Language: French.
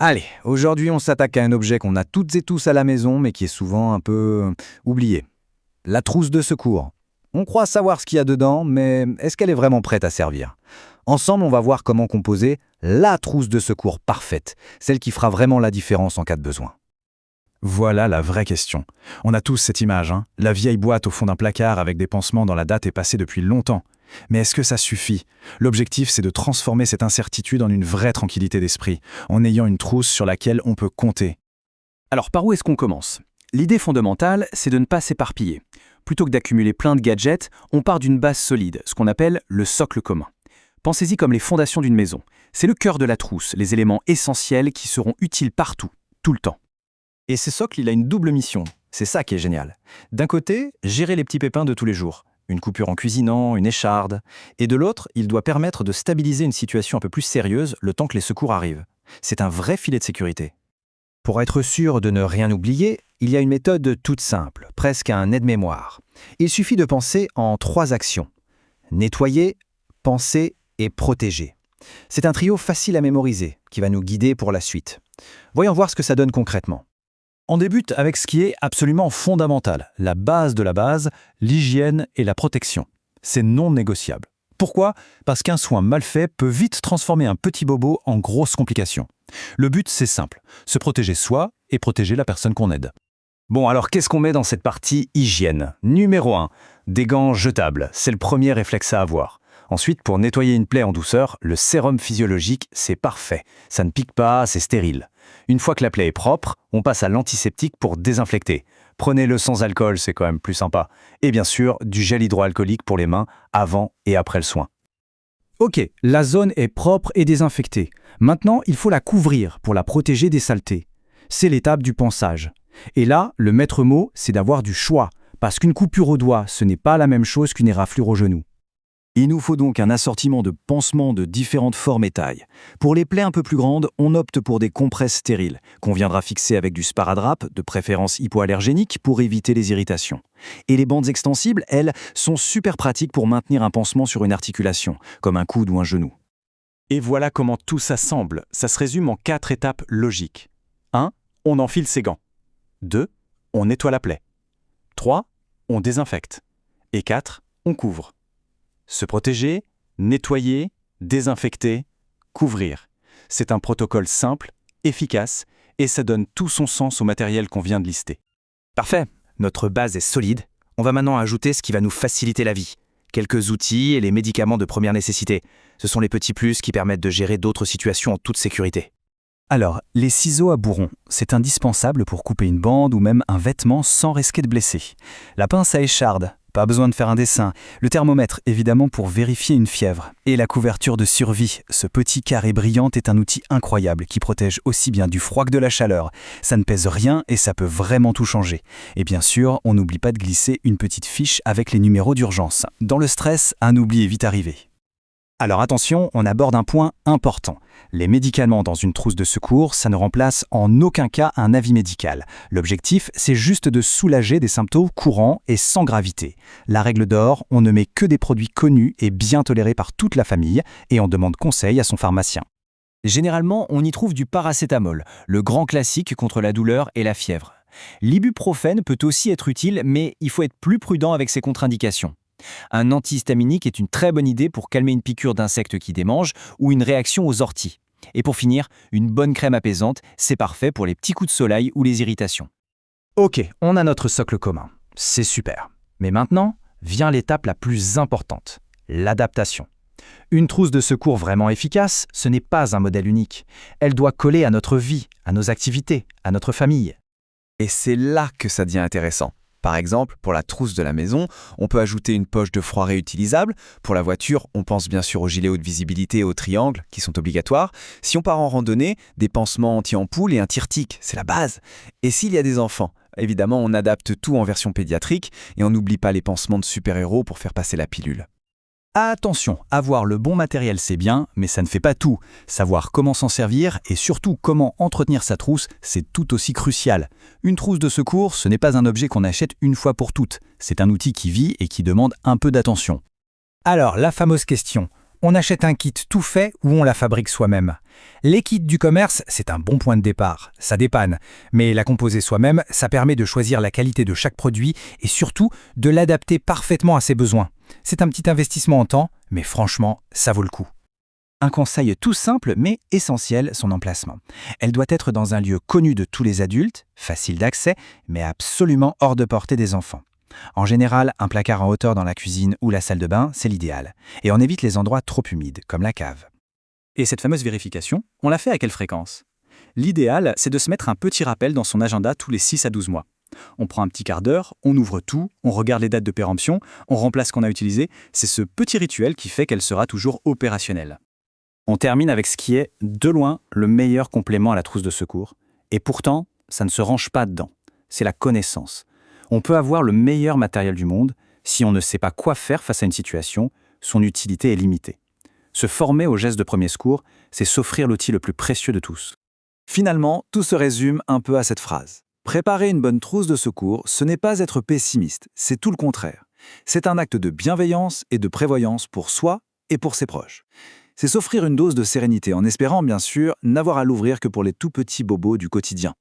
Allez, aujourd'hui on s'attaque à un objet qu'on a toutes et tous à la maison mais qui est souvent un peu oublié. La trousse de secours. On croit savoir ce qu'il y a dedans, mais est-ce qu'elle est vraiment prête à servir? Ensemble, on va voir comment composer la trousse de secours parfaite, celle qui fera vraiment la différence en cas de besoin. Voilà la vraie question. On a tous cette image, hein, la vieille boîte au fond d'un placard avec des pansements dont la date est passée depuis longtemps. Mais est-ce que ça suffit? L'objectif, c'est de transformer cette incertitude en une vraie tranquillité d'esprit, en ayant une trousse sur laquelle on peut compter. Alors par où est-ce qu'on commence? L'idée fondamentale, c'est de ne pas s'éparpiller. Plutôt que d'accumuler plein de gadgets, on part d'une base solide, ce qu'on appelle le socle commun. Pensez-y comme les fondations d'une maison. C'est le cœur de la trousse, les éléments essentiels qui seront utiles partout, tout le temps. Et ce socle, il a une double mission. C'est ça qui est génial. D'un côté, gérer les petits pépins de tous les jours. Une coupure en cuisinant, une écharde. Et de l'autre, il doit permettre de stabiliser une situation un peu plus sérieuse le temps que les secours arrivent. C'est un vrai filet de sécurité. Pour être sûr de ne rien oublier, il y a une méthode toute simple, presque un aide-mémoire. Il suffit de penser en 3 actions. Nettoyer, penser et protéger. C'est un trio facile à mémoriser, qui va nous guider pour la suite. Voyons voir ce que ça donne concrètement. On débute avec ce qui est absolument fondamental, la base de la base, l'hygiène et la protection. C'est non négociable. Pourquoi? Parce qu'un soin mal fait peut vite transformer un petit bobo en grosse complication. Le but, c'est simple, se protéger soi et protéger la personne qu'on aide. Bon, alors qu'est-ce qu'on met dans cette partie hygiène? Numéro 1, des gants jetables, c'est le premier réflexe à avoir. Ensuite, pour nettoyer une plaie en douceur, le sérum physiologique, c'est parfait. Ça ne pique pas, c'est stérile. Une fois que la plaie est propre, on passe à l'antiseptique pour désinfecter. Prenez-le sans alcool, c'est quand même plus sympa. Et bien sûr, du gel hydroalcoolique pour les mains, avant et après le soin. Ok, la zone est propre et désinfectée. Maintenant, il faut la couvrir pour la protéger des saletés. C'est l'étape du pansage. Et là, le maître mot, c'est d'avoir du choix, parce qu'une coupure au doigt, ce n'est pas la même chose qu'une éraflure au genou. Il nous faut donc un assortiment de pansements de différentes formes et tailles. Pour les plaies un peu plus grandes, on opte pour des compresses stériles, qu'on viendra fixer avec du sparadrap, de préférence hypoallergénique, pour éviter les irritations. Et les bandes extensibles, elles, sont super pratiques pour maintenir un pansement sur une articulation, comme un coude ou un genou. Et voilà comment tout s'assemble. Ça se résume en 4 étapes logiques. 1. On enfile ses gants. 2. On nettoie la plaie. 3. On désinfecte. Et 4. On couvre. Se protéger, nettoyer, désinfecter, couvrir. C'est un protocole simple, efficace, et ça donne tout son sens au matériel qu'on vient de lister. Parfait, notre base est solide. On va maintenant ajouter ce qui va nous faciliter la vie. Quelques outils et les médicaments de première nécessité. Ce sont les petits plus qui permettent de gérer d'autres situations en toute sécurité. Alors, les ciseaux à bourron, c'est indispensable pour couper une bande ou même un vêtement sans risquer de blesser. La pince à écharde, pas besoin de faire un dessin. Le thermomètre, évidemment, pour vérifier une fièvre. Et la couverture de survie, ce petit carré brillant est un outil incroyable qui protège aussi bien du froid que de la chaleur. Ça ne pèse rien et ça peut vraiment tout changer. Et bien sûr, on n'oublie pas de glisser une petite fiche avec les numéros d'urgence. Dans le stress, un oubli est vite arrivé. Alors attention, on aborde un point important. Les médicaments dans une trousse de secours, ça ne remplace en aucun cas un avis médical. L'objectif, c'est juste de soulager des symptômes courants et sans gravité. La règle d'or, on ne met que des produits connus et bien tolérés par toute la famille et on demande conseil à son pharmacien. Généralement, on y trouve du paracétamol, le grand classique contre la douleur et la fièvre. L'ibuprofène peut aussi être utile, mais il faut être plus prudent avec ses contre-indications. Un antihistaminique est une très bonne idée pour calmer une piqûre d'insecte qui démange ou une réaction aux orties. Et pour finir, une bonne crème apaisante, c'est parfait pour les petits coups de soleil ou les irritations. Ok, on a notre socle commun. C'est super. Mais maintenant, vient l'étape la plus importante, l'adaptation. Une trousse de secours vraiment efficace, ce n'est pas un modèle unique. Elle doit coller à notre vie, à nos activités, à notre famille. Et c'est là que ça devient intéressant. Par exemple, pour la trousse de la maison, on peut ajouter une poche de froid réutilisable. Pour la voiture, on pense bien sûr aux gilets haute visibilité et aux triangles, qui sont obligatoires. Si on part en randonnée, des pansements anti-ampoule et un tire-tic, c'est la base. Et s'il y a des enfants, évidemment, on adapte tout en version pédiatrique et on n'oublie pas les pansements de super-héros pour faire passer la pilule. Attention, avoir le bon matériel c'est bien, mais ça ne fait pas tout. Savoir comment s'en servir et surtout comment entretenir sa trousse, c'est tout aussi crucial. Une trousse de secours, ce n'est pas un objet qu'on achète une fois pour toutes. C'est un outil qui vit et qui demande un peu d'attention. Alors, la fameuse question, on achète un kit tout fait ou on la fabrique soi-même. Les kits du commerce, c'est un bon point de départ, ça dépanne. Mais la composer soi-même, ça permet de choisir la qualité de chaque produit et surtout de l'adapter parfaitement à ses besoins. C'est un petit investissement en temps, mais franchement, ça vaut le coup. Un conseil tout simple mais essentiel, son emplacement. Elle doit être dans un lieu connu de tous les adultes, facile d'accès, mais absolument hors de portée des enfants. En général, un placard en hauteur dans la cuisine ou la salle de bain, c'est l'idéal. Et on évite les endroits trop humides, comme la cave. Et cette fameuse vérification, on la fait à quelle fréquence? L'idéal, c'est de se mettre un petit rappel dans son agenda tous les 6 à 12 mois. On prend un petit quart d'heure, on ouvre tout, on regarde les dates de péremption, on remplace ce qu'on a utilisé. C'est ce petit rituel qui fait qu'elle sera toujours opérationnelle. On termine avec ce qui est, de loin, le meilleur complément à la trousse de secours. Et pourtant, ça ne se range pas dedans. C'est la connaissance. On peut avoir le meilleur matériel du monde, si on ne sait pas quoi faire face à une situation, son utilité est limitée. Se former aux gestes de premier secours, c'est s'offrir l'outil le plus précieux de tous. Finalement, tout se résume un peu à cette phrase. Préparer une bonne trousse de secours, ce n'est pas être pessimiste, c'est tout le contraire. C'est un acte de bienveillance et de prévoyance pour soi et pour ses proches. C'est s'offrir une dose de sérénité en espérant, bien sûr, n'avoir à l'ouvrir que pour les tout petits bobos du quotidien.